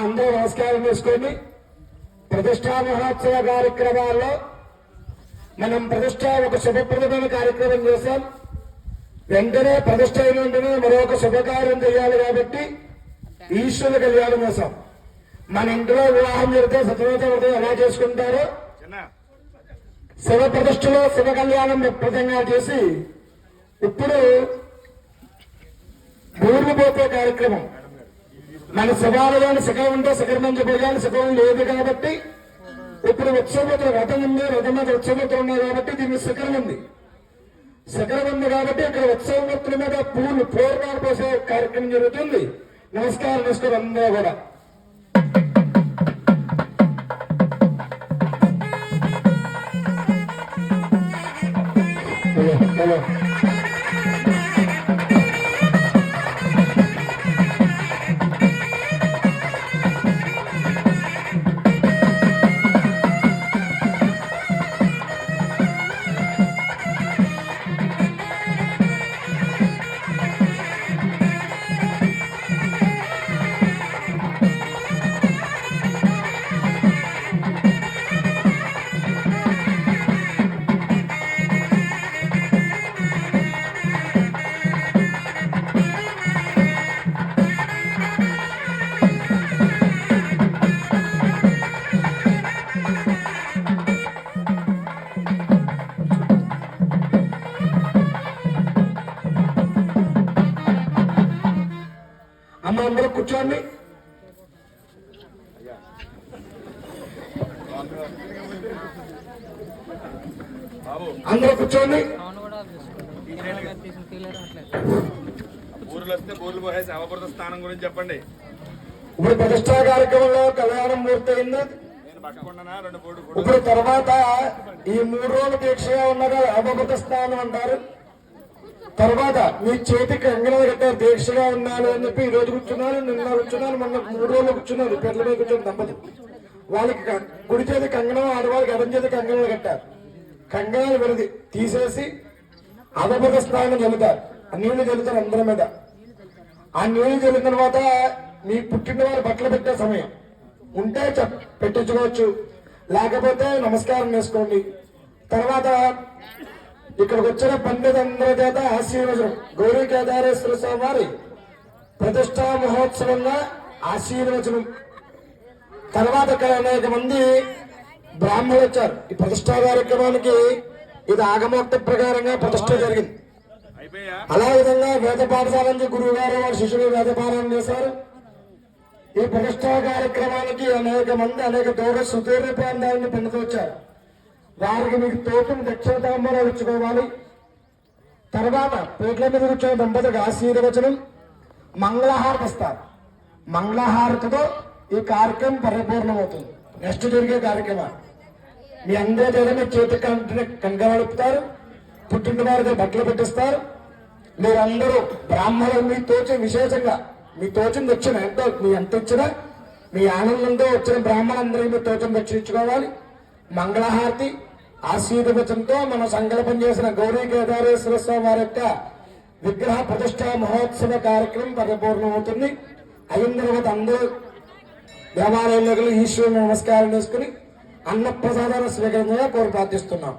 అందరూ నమస్కారం చేసుకొని ప్రతిష్టా మహోత్సవ కార్యక్రమాల్లో మనం ప్రతిష్ట ఒక శుభప్రదమైన కార్యక్రమం చేశాం. వెంటనే ప్రతిష్ట అయిన వెంటనే మరొక శుభకార్యం చేయాలి కాబట్టి ఈశ్వర కళ్యాణం చేశాం. మన ఇంట్లో వివాహం జరిగితే సత్యవతి ఎలా చేసుకుంటారో శివ ప్రతిష్టలో శివ కళ్యాణం విప్రదంగా చేసి ఇప్పుడు ఊరిపోతే కార్యక్రమం మన శివాలయాన్ని శిఖరం ఉంటే శిఖరం నుంచి పోయాలి, శిఖరం లేదు కాబట్టి ఇప్పుడు ఉత్సవముద్ర రథం ఉంది, రథం మీద ఉత్సవముద్ర ఉన్నాయి కాబట్టి దీన్ని శిఖరం ఉంది. శిఖరం ఉంది కాబట్టి ఇక్కడ ఉత్సవమూర్తుల మీద పూలు పూర్ణాలు పోసే కార్యక్రమం జరుగుతుంది. నమస్కారం నమస్కారం అందరూ కూడా. హలో అమ్మ అందరూ కూర్చోండి. అందరూ కూర్చోండి. స్థానం గురించి చెప్పండి. ఇప్పుడు ప్రతిష్టా కార్యక్రమంలో కళ్యాణం పూర్తయింది. ఇప్పుడు తర్వాత ఈ 3 రోజుల దీక్షగా ఉన్నది అవభృత స్థానం అంటారు. తర్వాత మీ చేతికి అంగనాలు కట్టారు, దీక్షగా ఉన్నాను అని చెప్పి ఈ రోజు కూర్చున్నారు, నిన్న కూర్చున్నారు, మొన్న 3 రోజులు కూర్చున్నారు. పెళ్ల మీద కూర్చొని దంపతి వాళ్ళకి కుడి చేతి కంగనం, ఆడవాళ్ళకి ఎడం చేతి కంగనాలు కట్టారు. కంగనాలు విడది తీసేసి అవభృత స్థానం చల్లుతారు. ఆ నీళ్లు చల్లుతారు అందరి మీద. ఆ నీళ్లు చల్లిన తర్వాత మీ పుట్టినవారు బట్టలు పెట్టే సమయం ఉంటే పెట్టించుకోవచ్చు, లేకపోతే నమస్కారం చేసుకోండి. తర్వాత ఇక్కడికి వచ్చిన పండితులందరి చేత ఆశీర్వచనం గౌరీ కేదారేశ్వర స్వామి వారి ప్రతిష్టా మహోత్సవంగా ఆశీర్వచనం. తర్వాత ఇక్కడ అనేక మంది బ్రాహ్మణులు వచ్చారు. ఈ ప్రతిష్టా కార్యక్రమానికి ఇది ఆగమోక్త ప్రకారంగా ప్రతిష్ట జరిగింది. అలా విధంగా వేద పాఠశాల నుంచి గురువు గారు వారి శిష్యులు వేదపారాయణ చేశారు. ఈ ప్రతిష్టా కార్యక్రమానికి అనేక మంది అనేక దూర సుదూర ప్రాంతాలను పండుతూ వచ్చారు. వారికి మీకు తోచిన దక్షిణ తాంబూలాలు ఇచ్చుకోవాలి. తర్వాత పేట్ల మీద కూర్చొని దంపతికి ఆశీర్వచనం, మంగళహారతి ఇస్తారు. మంగళహారతితో ఈ కార్యక్రమం పరిపూర్ణమవుతుంది. నెక్స్ట్ జరిగే కార్యక్రమాలు మీ అందరి చేత మీ చేతి కంకణాలుపుతారు, పుట్టినవారితో బట్టలు పెట్టిస్తారు. మీరందరూ బ్రాహ్మణులు మీ తోచి విశేషంగా మీ తోచిన దక్షిణ ఎంతో మీ ఎంత ఇచ్చినా మీ ఆనందంతో వచ్చిన బ్రాహ్మణులందరికీ మీ తోచిన దక్షిణ ఇచ్చుకోవాలి. మంగళహారతి ఆశీర్వచనంతో మనం సంకల్పం చేసిన గౌరీ కేదారేశ్వర స్వామి వారి యొక్క విగ్రహ ప్రతిష్టా మహోత్సవ కార్యక్రమం పరిపూర్ణమవుతుంది. అయిన తర్వాత అందరూ దేవాలయంలో ఈశ్వరుని నమస్కారం చేసుకుని అన్నప్రసాదాన్ని స్వీకరించగా కోరి ప్రార్థిస్తున్నాం.